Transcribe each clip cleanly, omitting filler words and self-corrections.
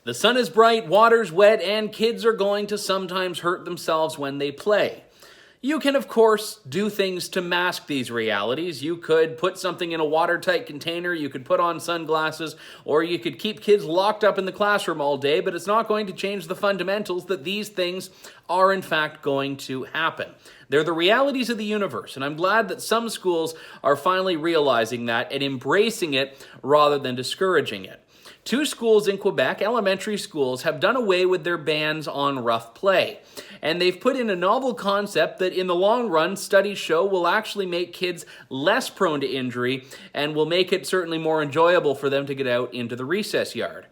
The sun is bright, water's wet, and kids are going to sometimes hurt themselves when they play. You can, of course, do things to mask these realities. You could put something in a watertight container, you could put on sunglasses, or you could keep kids locked up in the classroom all day, but it's not going to change the fundamentals that these things are in fact going to happen. They're the realities of the universe, and I'm glad that some schools are finally realizing that and embracing it rather than discouraging it. 2 schools in Quebec, elementary schools, have done away with their bans on rough play. And they've put in a novel concept that in the long run, studies show will actually make kids less prone to injury and will make it certainly more enjoyable for them to get out into the recess yard.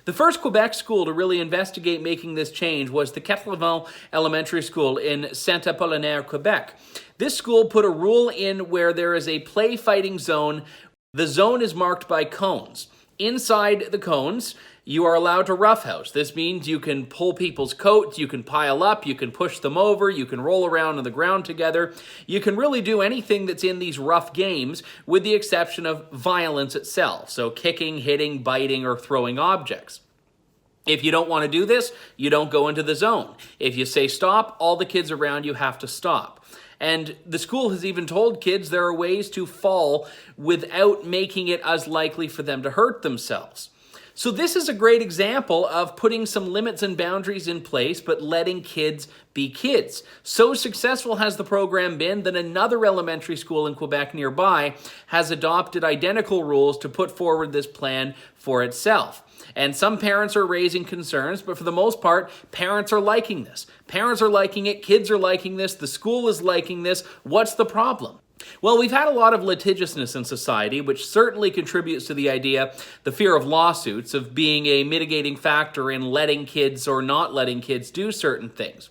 The first Quebec school to really investigate making this change was the 80 Elementary School in Saint-Apollinaire, Quebec. This school put a rule in where there is a play fighting zone. The zone is marked by cones. Inside the cones, you are allowed to roughhouse. This means you can pull people's coats, you can pile up, you can push them over, you can roll around on the ground together. You can really do anything that's in these rough games with the exception of violence itself. So kicking, hitting, biting, or throwing objects. If you don't want to do this, you don't go into the zone. If you say stop, all the kids around you have to stop. And the school has even told kids there are ways to fall without making it as likely for them to hurt themselves. So this is a great example of putting some limits and boundaries in place, but letting kids be kids. So successful has the program been that another elementary school in Quebec nearby has adopted identical rules to put forward this plan for itself. And some parents are raising concerns, but for the most part, parents are liking this. Parents are liking it, kids are liking this, the school is liking this. What's the problem? Well, we've had a lot of litigiousness in society, which certainly contributes to the idea, the fear of lawsuits, of being a mitigating factor in letting kids or not letting kids do certain things.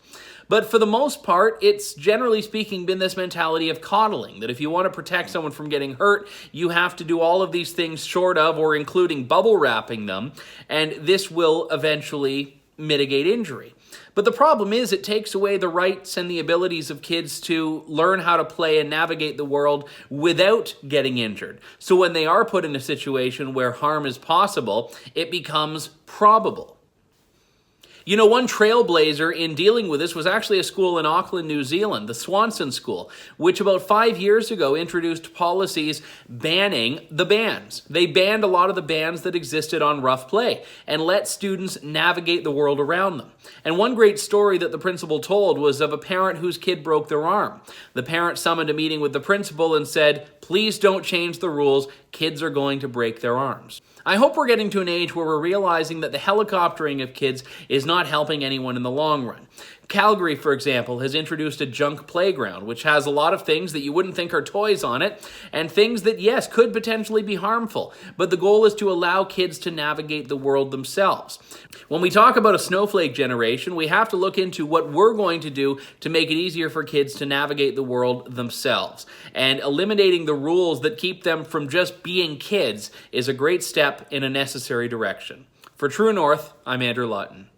But for the most part, it's generally speaking been this mentality of coddling, that if you want to protect someone from getting hurt, you have to do all of these things short of or including bubble wrapping them, and this will eventually mitigate injury. But the problem is it takes away the rights and the abilities of kids to learn how to play and navigate the world without getting injured. So when they are put in a situation where harm is possible, it becomes probable. You know, one trailblazer in dealing with this was actually a school in Auckland, New Zealand, the Swanson School, which about 5 years ago introduced policies banning the bans. They banned a lot of the bans that existed on rough play and let students navigate the world around them. And one great story that the principal told was of a parent whose kid broke their arm. The parent summoned a meeting with the principal and said, "Please don't change the rules. Kids are going to break their arms." I hope we're getting to an age where we're realizing that the helicoptering of kids is not helping anyone in the long run. Calgary, for example, has introduced a junk playground, which has a lot of things that you wouldn't think are toys on it, and things that, yes, could potentially be harmful. But the goal is to allow kids to navigate the world themselves. When we talk about a snowflake generation, we have to look into what we're going to do to make it easier for kids to navigate the world themselves. And eliminating the rules that keep them from just being kids is a great step in a necessary direction. For True North, I'm Andrew Lawton.